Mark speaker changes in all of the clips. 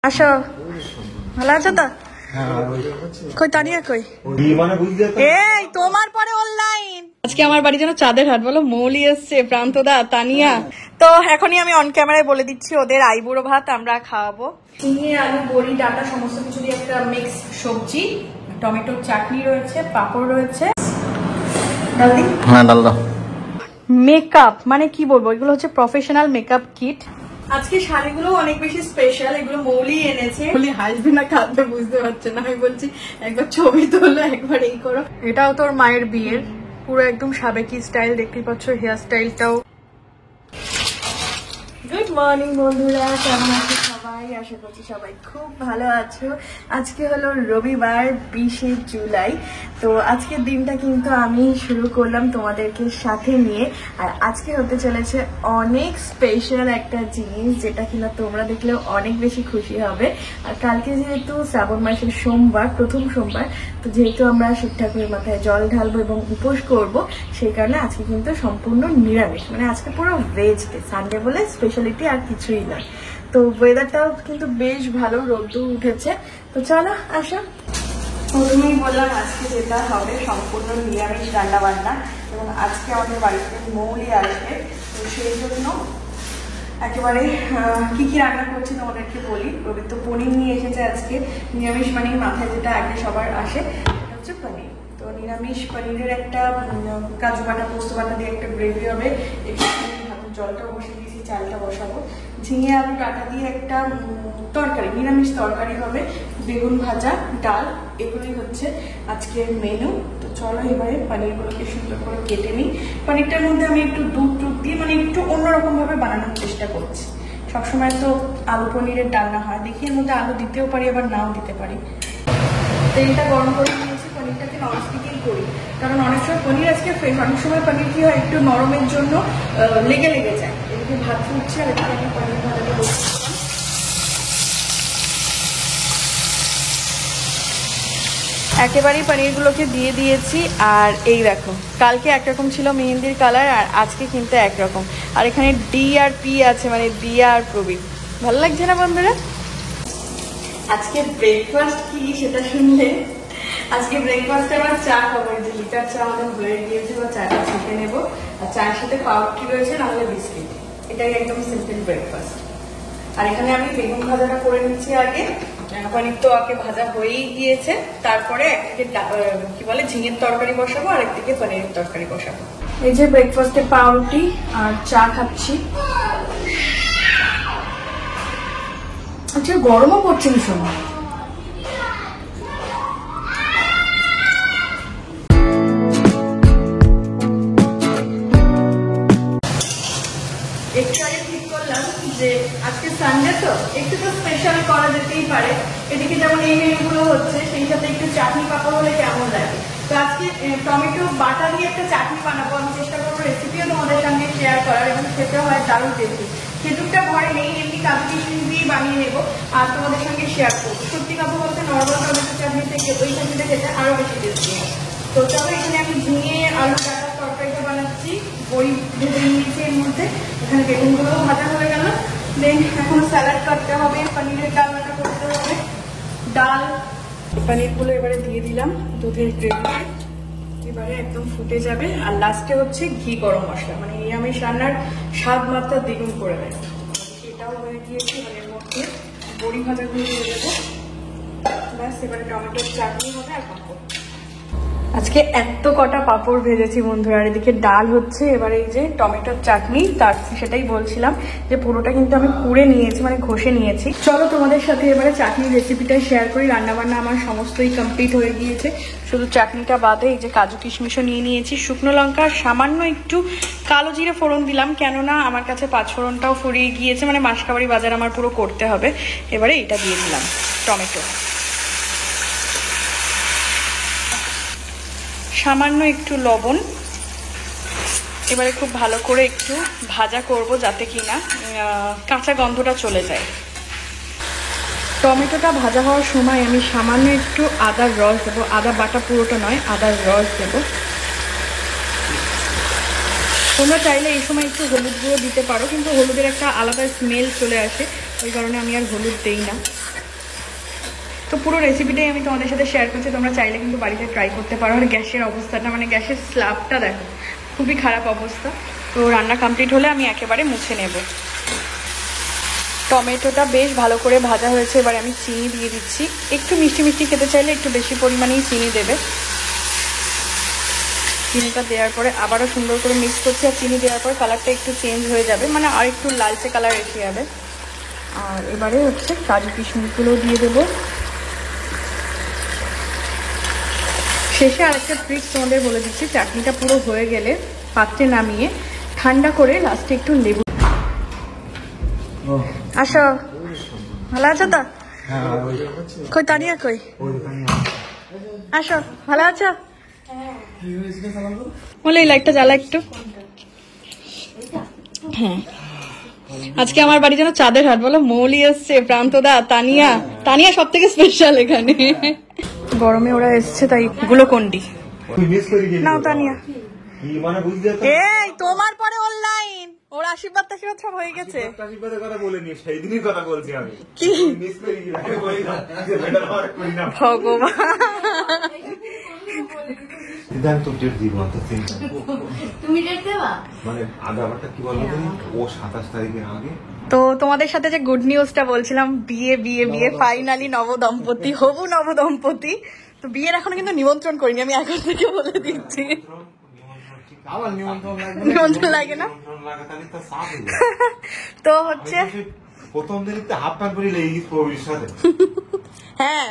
Speaker 1: আসো, ভালো আছো তো? কই তানিয়া কই? এই তোমার পরে অনলাইন। আজকে আমার বাড়ির জন্য চাঁদের হাট, বলো মৌলি এসছে, প্রান্তদা, তানিয়া। তো এখনই আমি অন ক্যামেরায় বলে দিচ্ছি ওদের আইবুড়ো ভাত আমরা খাওয়াবো। চিনি, আলু, বড়ি, ডাটা সমস্ত কিছু দিয়ে একটা মিক্স সবজি, টমেটোর চাটনি রয়েছে, পাঁপড় রয়েছে। ডাল দি?
Speaker 2: হ্যাঁ ডাল দাও।
Speaker 1: মেকআপ মানে কি বলবো, এগুলো হচ্ছে প্রফেশনাল মেকআপ কিট। আজকে শাড়িগুলো অনেক বেশি স্পেশাল, এগুলো মৌলি এনেছে। মৌলি হাসবে না কাঁদবে বুঝতে পারছে না, আমি বলছি একবার ছবি তোলো, একবার এই করো। এটাও তোর মায়ের বিয়ের, পুরো একদম সাবেকি স্টাইল, দেখতেই পাচ্ছ হেয়ার স্টাইলটাও। গুড মর্নিং বন্ধুরা, কেমন আছো সবাই? আশা করছি সবাই খুব ভালো আছো। আজকে হলো রবিবার 20শে জুলাই। তো আজকের দিনটা কিন্তু আমি শুরু করলাম তোমাদেরকে সাথে নিয়ে। আর আজকে হতে চলেছে অনেক স্পেশাল একটা জিনিস, যেটা কিনা তোমরা দেখলেও অনেক বেশি খুশি হবে। আর কালকে যেহেতু শ্রাবণ মাসের সোমবার, প্রথম সোমবার, তো যেহেতু আমরা শিব ঠাকুরের মাথায় জল ঢালবো এবং উপোস করব, সেই কারণে আজকে কিন্তু সম্পূর্ণ নিরামিষ, মানে আজকে পুরো ভেজ ডে, সানডে বলে স্পেশালিটি আর কিছুই নয়। তো ওয়েদারটাও কিন্তু বেশ ভালো, রোদ্দুর উঠেছে। তো চলো আসো। প্রথমেই বললাম আজকে যেটা হবে সম্পূর্ণ নিরামিষ রান্না বান্না, এবং আজকে আমাদের বাড়িতে মৌলি আসবে। তো সেই জন্য একেবারে কি কি রান্না করছি তোমাদেরকে বলি। রবি তো পনির নিয়ে এসেছে আজকে। নিরামিষ মানে মাথায় যেটা আগে সবার আসে সেটা হচ্ছে পনির। তো নিরামিষ পনিরের একটা কাজু বাটা, পোস্ত বাটা দিয়ে একটা গ্রেভি হবে। একটু জলটা বসিয়ে দিয়েছি, চালটা বসাবো। ঝিঙে আলু ডাটা দিয়ে একটা তরকারি, নিরামিষ তরকারি হবে। বেগুন ভাজা, ডাল, এগুলোই হচ্ছে আজকের মেনু। তো চলো এবারে পনিরগুলোকে সুন্দর করে কেটে নিই। পনিরটার মধ্যে আমি একটু দুধ দিয়ে মানে একটু অন্যরকম ভাবে বানানোর চেষ্টা করছি। সবসময় তো আলু পনিরের ডালনা হয়, দেখি এর মধ্যে আলু দিতেও পারি আবার নাও দিতে পারি। তেলটা গরম করে নিয়েছি, পনিরটাকে ননস্টিকেই করি, কারণ অনেক সময় পনির আজকে ফ্রেশ, অনেক সময় পনির কি হয় একটু নরমের জন্য লেগে যায়। এদিকে ভাত ফুটছে আর এদিকে আমি পনির ভাজাটা বসিয়ে একেবারেই পনিরগুলোকে দিয়ে দিয়েছি। আর এই দেখো, কালকে একরকম ছিল মেহেন্দির কালার, আর আজকে কিন্তু একরকম। আর এখানে ডি আর পি আছে, মানে দিয়া আর প্রবীণ। ভালো লাগছে না বন্ধুরা? আজকে ব্রেকফাস্ট কি সেটা শুনলে, আজকে ব্রেকফাস্টে আমার চা খাবো। যে লিটার চা আমাদের হয়ে গিয়েছে, বা চাটা ছেঁকে নেবো। আর চায়ের সাথে পাউরুটি রয়েছে, নাহলে বিস্কিট। এটাই একদম সিম্পল ব্রেকফাস্ট। আর এখানে আমি বেগুন ভাজাটা করে নিচ্ছি আগে। পনির তো আগে ভাজা হয়েই গিয়েছে, তারপরে একদিকে কি বলে ঝিঙের তরকারি বসাবো, আর একদিকে পনিরের তরকারি বসাবো। এই যে ব্রেকফাস্টে পাউরুটি আর চা খাচ্ছি। আচ্ছা, গরমও পড়ছে ভীষণ। একটু আগে ঠিক করলাম যে আজকে সানডে, তো একটু তো স্পেশাল করা যেতেই পারে। এদিকে যেমন এই মেনুগুলো হচ্ছে, সেই সাথে একটু চাটনি পাপড় হলে কেমন লাগে। তো আজকে টমেটো বাটা দিয়ে একটা চাটনি বানাবো। আমি চেষ্টা করবো রেসিপিও তোমাদের সঙ্গে শেয়ার করার, এবং খেতে হয় দারুণ টেস্টি। খেজুরটা ঘরে নেই, এমনি কাজু কিশমিশ দিয়ে বানিয়ে নেবো আর তোমাদের সঙ্গে শেয়ার করবো। সত্যি কথা বলতে নর্মাল টমেটো চাটনি থেকে ওই চাটনিটা খেতে আরো বেশি টেস্টি হয়। তো চলো, এখানে আমি ঝিঙে আলু ডাটার তরকারিটা বানাচ্ছি। বড়ি ভেজে নিয়েছি এর মধ্যে, এখানে বেগুনগুলোও ভাজা হয়ে গেল। দেন এখন স্যালাড কাটতে হবে, পনিরের ডালনাটা করতে হবে। ডাল, পনিরগুলো এবারে দিয়ে দিলাম দুধের গ্রেভিতে, এবারে একদম ফুটে যাবে। আর লাস্টে হচ্ছে ঘি গরম মশলা, মানে নিরামিষ রান্নার স্বাদ মাত্রা দ্বিগুণ করে দেয়। সেটাও হয়ে গিয়েছে, মানে এর মধ্যে বড়ি ভাজাগুলো দিয়ে দেবো। ব্যাস, এবারে টমেটোর চাটনি হবে আর পাঁপড়। আজকে এত কটা পাঁপড় ভেজেছি বন্ধুরা। আর এদিকে ডাল হচ্ছে, এবারে এই যে টমেটোর চাটনি, তার সেটাই বলছিলাম যে পুরোটা কিন্তু আমি কুড়ে নিয়েছি, মানে ঘষে নিয়েছি। চলো তোমাদের সাথে এবারে চাটনির রেসিপিটা শেয়ার করি। রান্নাবান্না আমার সমস্তই কমপ্লিট হয়ে গিয়েছে, শুধু চাটনিটা বাদে। এই যে কাজু কিশমিশও নিয়ে নিয়েছি, শুকনো লঙ্কা, সামান্য একটু কালো জিরে ফোড়ন দিলাম, কেননা আমার কাছে পাঁচফোড়নটাও ফুরিয়ে গিয়েছে, মানে মাসকাবাড়ি বাজার আমার পুরো করতে হবে। এবারে এটা দিয়ে দিলাম, টমেটো, সামান্য একটু লবণ। এবারে খুব ভালো করে একটু ভাজা করব, যাতে কিনা কাঁচা গন্ধটা চলে যায়। টমেটোটা ভাজা হওয়ার সময় আমি সামান্য একটু আদার রস দেবো, আদা বাটা পুরোটা নয়, আদার রস দেবো। তোমরা চাইলে এই সময় একটু হলুদ গুঁড়ো দিতে পারো, কিন্তু হলুদের একটা আলাদা স্মেল চলে আসে, ওই কারণে আমি আর হলুদ দেই না। তো পুরো রেসিপিটাই আমি তোমাদের সাথে শেয়ার করছি, তোমরা চাইলে কিন্তু বাড়িতে ট্রাই করতে পারো। আর গ্যাসের অবস্থাটা, মানে গ্যাসের স্ল্যাবটা দেখো, খুবই খারাপ অবস্থা। তো রান্না কমপ্লিট হলে আমি একেবারে মুছে নেব। টমেটোটা বেশ ভালো করে ভাজা হয়েছে, এবার আমি চিনি দিয়ে দিচ্ছি। একটু মিষ্টি মিষ্টি খেতে চাইলে একটু বেশি পরিমাণেই চিনি দেবে। চিনিটা দেওয়ার পরে আবারও সুন্দর করে মিক্স করছি। আর চিনি দেওয়ার পর কালারটা একটু চেঞ্জ হয়ে যাবে, মানে আর একটু লালচে কালার এসে যাবে। আর এবারে হচ্ছে কাজু কিশমিশগুলো দিয়ে দেবো। শেষে আরেকটা ট্রিক তোমাদের বলে দিচ্ছি, চাটনিটা পুরো হয়ে গেলে পাত্রে নামিয়ে ঠান্ডা করে লাস্টে একটু লেবু। আসো, ভালো আছো তো? কই তানিয়া কই? আসো, ভালো আছো? বলে এই লাইটটা জ্বালা একটু। হ্যাঁ, আজকে আমার বাড়ি যেন চাঁদের হাট। বলো, মৌলি এসছে, প্রান্তদা, তানিয়া। তানিয়া সব থেকে স্পেশাল এখানে। গরমে ওরা এসছে তাই গ্লুকন্ডি নাও তানিয়া। এই তোমার পরে অনলাইন ওর আশীর্বাদ টাশীর্বাদ সব হয়ে গেছে। কি ভগবান, তো তোমাদের সাথে যে গুড নিউজটা বলছিলাম, বিয়ে বিয়ে বিয়ে ফাইনালি নবদম্পতি, হবু নবদম্পতি। তো বিয়ের এখনো কিন্তু নিমন্ত্রণ করিনি, আমি এখন থেকে বলে দিচ্ছি। নিমন্ত্রণ লাগে না তো হচ্ছে
Speaker 2: প্রথম দিন হাফ প্যান্ট পরে লেগে গেছে।
Speaker 1: হ্যাঁ,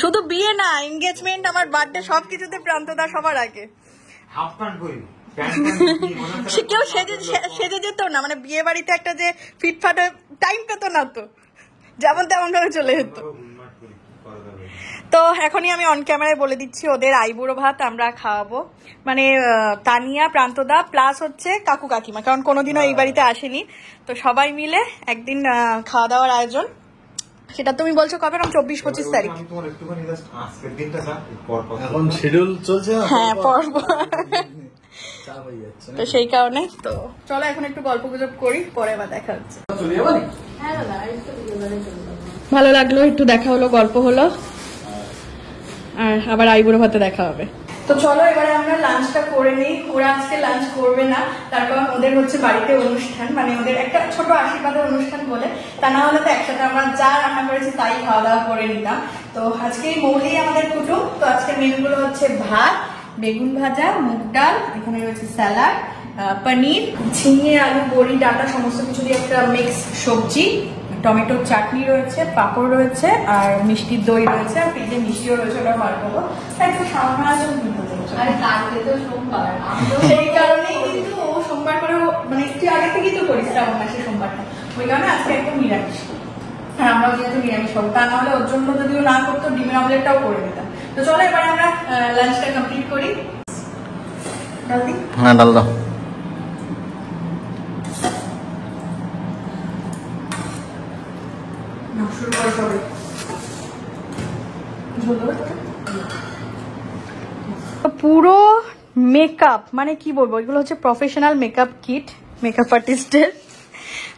Speaker 1: শুধু বিয়ে না, এনগেজমেন্ট, আমার বার্থডে, সবকিছুতে প্রান্তদা সবার আগে।
Speaker 2: হাফ প্যান্ট পরে
Speaker 1: সে কেউ সেজে যেত না, মানে বিয়ে বাড়িতে একটা যে ফিটফাট টাইম পেত না, তো যেমন তেমন ভাবে চলে যেত। তো এখনই আমি অন ক্যামেরায় বলে দিচ্ছি, ওদের আইবুড়ো ভাত আমরা খাওয়াবো, মানে তানিয়া, প্রান্তদা প্লাস হচ্ছে কাকু কাকিমা, কারণ কোনোদিনও এই বাড়িতে আসেনি। তো সবাই মিলে একদিন খাওয়া দাওয়ার আয়োজন। সেটা তুমি বলছো কবে? 24-25 তারিখ।
Speaker 3: এখন শিডিউল চলছে,
Speaker 1: হ্যাঁ পর্ব, তো সেই কারণে। তো চলো এখন একটু গল্প গুজব করি, পরে আবার দেখা হচ্ছে। ভালো লাগলো, একটু দেখা হলো, গল্প হলো, আর আবার আইবুড়ো ভাতে দেখা হবে। তো চলো এবারে আমরা লাঞ্চটা করে নিই। ওরা আজকে লাঞ্চ করবে না, তার কারণ ওদের হচ্ছে বাড়িতে অনুষ্ঠান, মানে ওদের একটা ছোট আশীর্বাদের অনুষ্ঠান বলে। তা না হলে তো একসাথে আমরা যা রান্না করেছি তাই খাওয়া দাওয়া করে নিতাম। তো আজকে মৌলি আমাদের কুটুম। তো আজকে মেনুগুলো হচ্ছে ভাত, বেগুন ভাজা, মুগ ডাল, এখানে রয়েছে স্যালাড, পনির, ঝিঙে, আলু, বড়ি, ডাটা সমস্ত কিছু দিয়ে একটা মিক্স সবজি, টমেটোর চাটনি রয়েছে, পাঁপড় রয়েছে, আর মিষ্টির দই রয়েছে, আর ফ্রিজে মিষ্টিও রয়েছে, ওটা বার করবো। তাই একটু সামান্য সেই কারণেই কিন্তু ও সোমবার করে, মানে একটু আগে থেকেই তো করি শ্রাবণ মাসে সোমবারটা, ওই কারণে আজকে একদম নিরামিষ। আর আমরাও যেহেতু নিরামিষ হবো, তা নাহলে ওর জন্য যদিও না করতো ডিমের অমলেটটাও করে দিতাম। তো চলো এবারে আমরা লাঞ্চটা কমপ্লিট করি। ডাল দিই?
Speaker 3: হ্যাঁ ডাল দাও।
Speaker 1: পুরো মেকআপ, মানে কি বলবো, এগুলো হচ্ছে প্রফেশনাল মেকআপ কিট, মেকআপ আর্টিস্টের।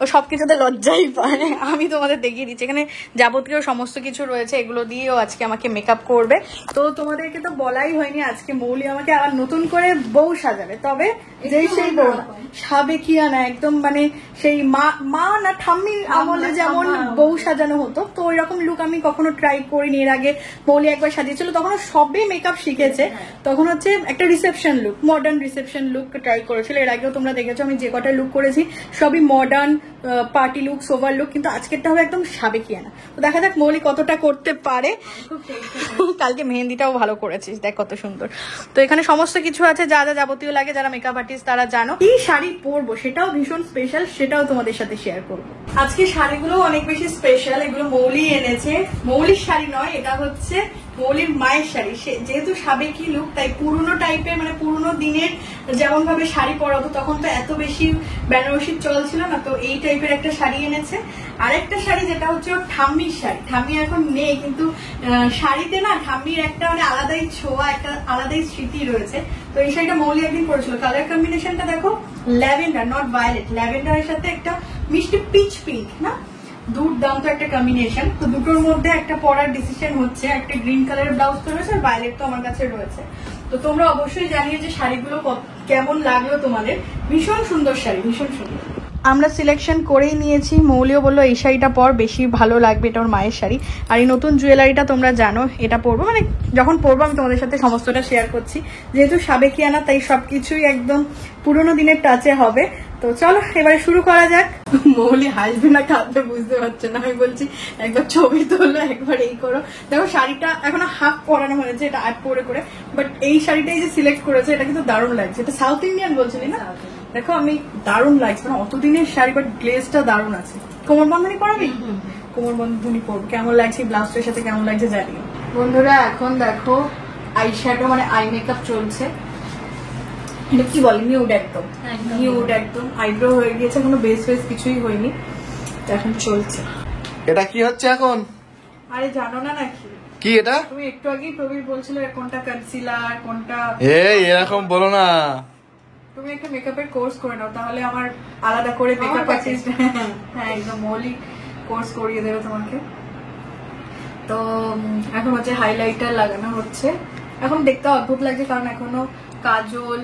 Speaker 1: ও সবকিছুতে লজ্জাই পায়। আমি তোমাদের দেখিয়ে দিচ্ছি, এখানে যাবতীয় সমস্ত কিছু রয়েছে, এগুলো দিয়েও আজকে আমাকে মেকআপ করবে। তো তোমাদেরকে তো বলাই হয়নি, আজকে মৌলি আমাকে আবার নতুন করে বউ সাজাবে, তবে যেই সেই বউ না, সাবেকিয়া না, একদম মানে সেই মা না ঠাম্মির আমলে যেমন বউ সাজানো হতো, তো ওই রকম লুক আমি কখনো ট্রাই করিনি। এর আগে মৌলি একবার সাজিয়েছিল, তখন সবে মেকআপ শিখেছে, তখন হচ্ছে একটা reception look, modern reception look try করেছিল। এর আগেও তোমরা দেখেছো আমি যে কটা লুক করেছি সবই modern party look, sober look, কিন্তু আজকেরটা হবে একদম সাবেকিয়ানা। তো দেখা যাক মৌলি কতটা করতে পারে। কালকে মেহেন্দিটাও ভালো করেছিস, দেখ কত সুন্দর। তো এখানে সমস্ত কিছু আছে, যা যা যাবতীয় লাগে, যারা মেকআপ আর্টিস্ট তারা জানো। কি শাড়ি পরবো সেটাও ভীষণ স্পেশাল, সেটাও তোমাদের সাথে শেয়ার করবো। আজকে শাড়িগুলো অনেক বেশি স্পেশাল, এগুলো মৌলি এনেছে। মৌলির শাড়ি নয়, এটা হচ্ছে মৌলির মায়ের শাড়ি। যেহেতু সাবেকি লুক, তাই পুরনো টাইপের, মানে পুরনো দিনের যেমন ভাবে শাড়ি পরা হতো, তখন তো এত বেশি বেনারসির চল ছিল না, তো এই টাইপের একটা শাড়ি এনেছে। আরেকটা শাড়ি যেটা হচ্ছে ওর ঠাম্মির শাড়ি, ঠাম্মি এখন নেই, কিন্তু শাড়িতে না ঠাম্মির একটা মানে আলাদাই ছোঁয়া, একটা আলাদাই স্মৃতি রয়েছে। তো এই শাড়িটা মৌলি একদিন পরেছিল। কালার কম্বিনেশনটা দেখো, ল্যাভেন্ডার, নট ভায়োলেট, ল্যাভেন্ডারের সাথে একটা মিষ্টি পিচ পিঙ্ক না, দুর্দান্ত একটা কম্বিনেশন। তো দুটোর মধ্যে একটা পরার ডিসিশন হচ্ছে, একটা গ্রিন কালারের ব্লাউজ তো রয়েছে আর ভায়োলেট তো আমার কাছে রয়েছে। তো তোমরা অবশ্যই জানিয়ে যে শাড়িগুলো কেমন লাগলো তোমাদের। ভীষণ সুন্দর শাড়ি, ভীষণ সুন্দর। আমরা সিলেকশন করেই নিয়েছি। মৌলিও বললো এই শাড়িটা পর, বেশি ভালো লাগবে, এটা ওর মায়ের শাড়ি। আর এই নতুন জুয়েলারিটা তোমরা জানো, এটা পরবো, মানে যখন পরবো আমি তোমাদের সাথে সমস্তটা শেয়ার করছি। যেহেতু সাবেকিয়ানা তাই সবকিছুই একদম পুরোনো দিনের টাচে হবে। তো চলো এবারে শুরু করা যাক। মৌলি হাসবে না কাঁদবে বুঝতে পারছে না, আমি বলছি একবার ছবি তোলো, একবার এই করো। দেখো শাড়িটা এখনো হাফ পরানো হয়েছে, এটা আট পরে করে, বাট এই শাড়িটাই যে সিলেক্ট করেছে এটা কিন্তু দারুণ লাগছে। এটা সাউথ ইন্ডিয়ান বলছিলি না? দেখো আমি দারুণ লাগছে, মানে অতদিনের শাড়ি বাট গ্লেজটা দারুণ আছে। কোমর বন্ধনী পরাবি? কোমর বন্ধনী পরবো। কেমন লাগছে ব্লাউজটার সাথে, কেমন লাগছে জানিও বন্ধুরা। এখন দেখো আই শ্যাডো মানে আই মেকআপ চলছে। এটা কি বলে, নিউড একদম, নিউড একদম। আইব্রো হয়ে গিয়েছে, এখনো বেস ফেস কিছুই হয়নি, এখন চলছে।
Speaker 3: এটা কি হচ্ছে এখন?
Speaker 1: আরে জানো না নাকি
Speaker 3: কি এটা?
Speaker 1: তুমি একটু আগেই প্রবীর বলছিল কোনটা কনসিলার কোনটা।
Speaker 3: এই এরকম বলো না,
Speaker 1: তুমি একটা মেকআপের কোর্স করে নাও, তাহলে আমার আলাদা করে মেকআপ আর্টিস্ট, হ্যাঁ একদম মৌলিক কোর্স করিয়ে দেবে তোমাকে। তো এখন হচ্ছে হাইলাইটার লাগানো হচ্ছে। এখন দেখতে অদ্ভুত লাগছে কারণ এখনো কাজল,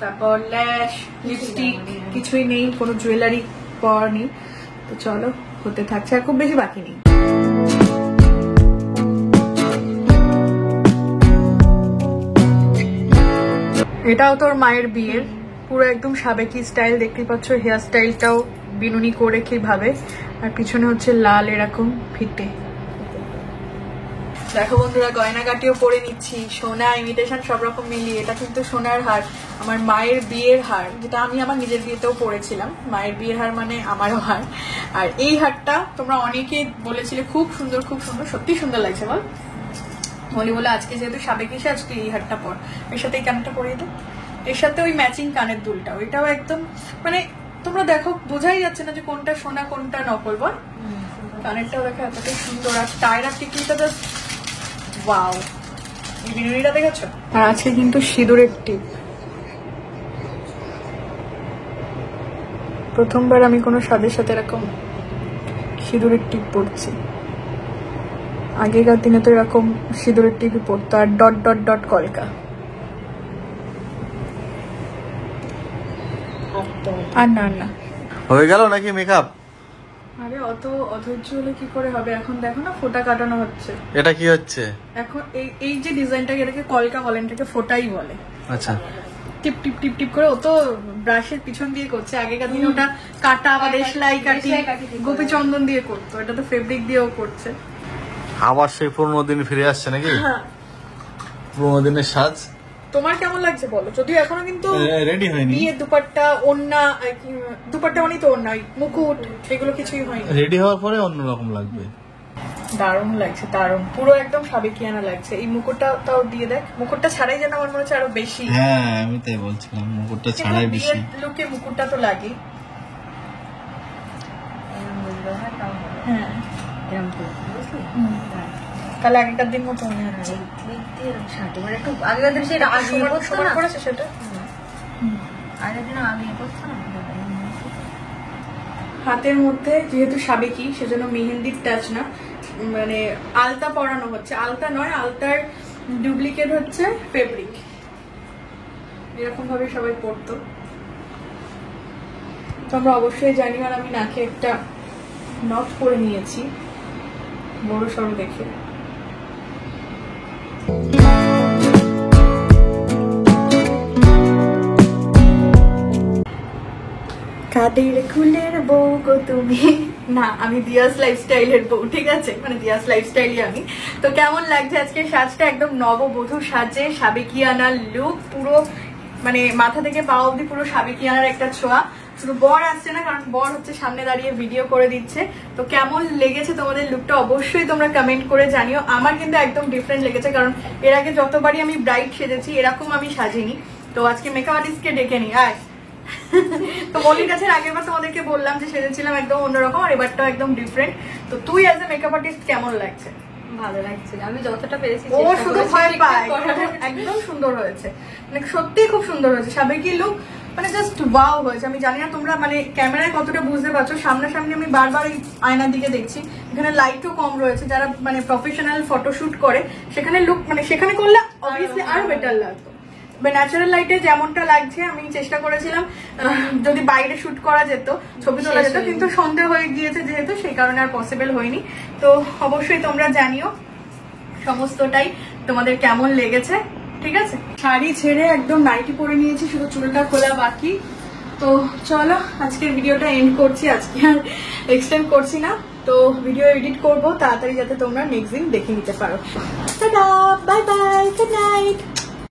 Speaker 1: তারপর ল্যাশ, লিপস্টিক কিছুই নেই, কোনো জুয়েলারি পরা নেই। তো চলো হতে থাকছে, আর খুব বেশি বাকি নেই। এটাও তোর মায়ের বিয়ের, পুরো একদম সাবেকি স্টাইল, দেখতেই পাচ্ছ হেয়ার স্টাইলটাও বিনুনি করে কিভাবে, আর পিছনে হচ্ছে লাল এরকম ফিতে। দেখো বন্ধুরা গয়নাগাটিও পরে নিচ্ছি, সোনা ইমিটেশন সব রকম মিলিয়ে। এটা কিন্তু সোনার হার, আমার মায়ের বিয়ের হার, যেটা আমি আমার নিজের বিয়েতেও পরেছিলাম। মায়ের বিয়ের হার মানে আমারও হার। আর এই হারটা তোমরা অনেকে বলেছিলে খুব সুন্দর, খুব সুন্দর, সত্যি সুন্দর লাগছে বল। মলি বলে আজকে যেহেতু সাবেকি সে, আজকে এই হারটা পর, এর সাথে এই কানেরটা পরিয়ে দে, এর সাথে ওই ম্যাচিং কানের দুলটা, ওইটাও একদম মানে তোমরা দেখো বোঝাই যাচ্ছে না যে কোনটা সোনা কোনটা নকল বল। কানেরটাও দেখো এতটাই সুন্দর, আর টায়রা টিকলিটা জাস্ট ওয়াও। এই বিনুনিটা দেখেছো? আর আজকে কিন্তু সিঁদুরের টিপ, প্রথমবার আমি কোনো স্বাদের সাথে এরকম সিঁদুরের টিপ পরছি। আগেকার দিনে তো এরকম সিঁদুরের টিপই পরতো, আর ডট ডট ডট কলকা। আর না না
Speaker 3: হয়ে গেল নাকি মেকআপ?
Speaker 1: আরে অত অধৈর্য হলে কি করে হবে। এখন দেখো না ফোঁটা কাটানো হচ্ছে।
Speaker 3: এটা কি হচ্ছে এখন?
Speaker 1: এই যে ডিজাইনটাকে, এটাকে কলকা বলে, এটাকে ফোঁটাই বলে।
Speaker 3: আচ্ছা,
Speaker 1: টিপ টিপ টিপ টিপ করে ও তো ব্রাশের পিছন দিয়ে করছে। আগেকার দিনে ওটা কাটা বা দেশলাই কাটি গোপী চন্দন দিয়ে করতো, এটা তো ফেব্রিক দিয়েও করছে।
Speaker 3: আবার সেই পুরোনো দিন ফিরে আসছে নাকি?
Speaker 1: হ্যাঁ,
Speaker 3: পুরোনো দিনের সাজ।
Speaker 1: তোমার কেমন লাগছে বলো? যদিও এখনো কিন্তু
Speaker 3: রেডি হয়নি,
Speaker 1: বিয়ের দুপাট্টা, ওড়না, দুপাট্টা মানে তো ওড়না, মুকুট এগুলো কিছুই হয়নি।
Speaker 3: রেডি হওয়ার পরে অন্যরকম লাগবে।
Speaker 1: দারুণ লাগছে, দারুণ, পুরো একদম সাবেকিয়ানা লাগছে। এই মুকুটটা তাও দিয়ে দেখ, মুকুটটা ছাড়াই যেন আমার মনে হচ্ছে আরো বেশি।
Speaker 3: হ্যাঁ আমি তাই বলছিলাম, মুকুটটা ছাড়াই বেশি।
Speaker 1: লুকে মুকুটটা তো লাগে। হ্যাঁ তাহলে আগেকার দিন মতো মনে হচ্ছে।
Speaker 4: একটু আগেকার দিন সেটা আগে করতো না,
Speaker 1: করেছে সেটা
Speaker 4: আগের দিন আগে করতো না।
Speaker 1: হাতের মধ্যে যেহেতু সাবেকি সেজন্য মেহেন্দির টাচ না, মানে আলতা পরানো হচ্ছে। আলতা নয়, আলতার ডুপ্লিকেট হচ্ছে ফেব্রিক। এরকম ভাবে সবাই পরতো। তোমরা অবশ্যই জানিও। আর আমি নাকে একটা নট করে নিয়েছি বড় সড়ো দেখে। কাদের কুলের বউ গো তুমি। না, আমি দিয়াস লাইফস্টাইলের বউ, ঠিক আছে, মানে দিয়াস লাইফস্টাইলই আমি। তো কেমন লাগছে আজকে সাজটা? একদম নববধূ সাজে, সাবেকিয়ানা লুক, পুরো মানে মাথা থেকে পা অব্দি পুরো সাবেকিয়ানার একটা ছোঁয়া। শুধু বর আসছে না, কারণ বর হচ্ছে সামনে দাঁড়িয়ে ভিডিও করে দিচ্ছে। তো কেমন লেগেছে তোমাদের লুকটা অবশ্যই তোমরা কমেন্ট করে জানিও। আমার কিন্তু একদম ডিফারেন্ট লেগেছে, কারণ এর আগে যতবারই আমি ব্রাইট সেজেছি এরকম আমি সাজিনি। তো আজকে মেকআপ আর্টিস্টকে ডেকে নিই। আয় তো মলির কাছে আগের বার তোমাদেরকে বললাম যে সেজেছিলাম একদম অন্যরকম, আর এবারটাও একদম ডিফারেন্ট। তো তুই অ্যাজ এ মেকআপ আর্টিস্ট কেমন লাগছে?
Speaker 4: ভালো লাগছে, আমি যতটা পেরেছি।
Speaker 1: ও শুধু ভয় পায়, একদম সুন্দর হয়েছে, মানে সত্যি খুব সুন্দর হয়েছে। সাবেকি লুক মানে জাস্ট ওয়াও হয়েছে। আমি জানি না তোমরা মানে ক্যামেরায় কতটা বুঝতে পারছো, সামনাসামনি আমি বারবার এই আয়নার দিকে দেখছি, এখানে লাইটও কম রয়েছে, যারা মানে প্রফেশনাল ফটোশুট করে সেখানে লুক মানে সেখানে করলে অবভিয়াসলি আরো বেটার লাগতো। ন্যাচারাল লাইটে যেমনটা লাগছে আমি চেষ্টা করেছিলাম যদি বাইরে শুট করা যেত, ছবি তোলা যেত, কিন্তু সন্ধে হয়ে গিয়েছে যেহেতু, সেই কারণে আর পসিবল হয়নি। তো অবশ্যই তোমরা জানিও সমস্তটাই তোমাদের কেমন লেগেছে, ঠিক আছে? শাড়ি ছেড়ে একদম নাইটি পরে নিয়েছি, শুধু চুলটা খোলা বাকি। তো চলো আজকের ভিডিওটা এন্ড করছি, আজকে আর এক্সটেন্ড করছি না। তো ভিডিও এডিট করবো তাড়াতাড়ি যাতে তোমরা নেক্সট দিন দেখে নিতে পারো। Tata, bye bye, good night.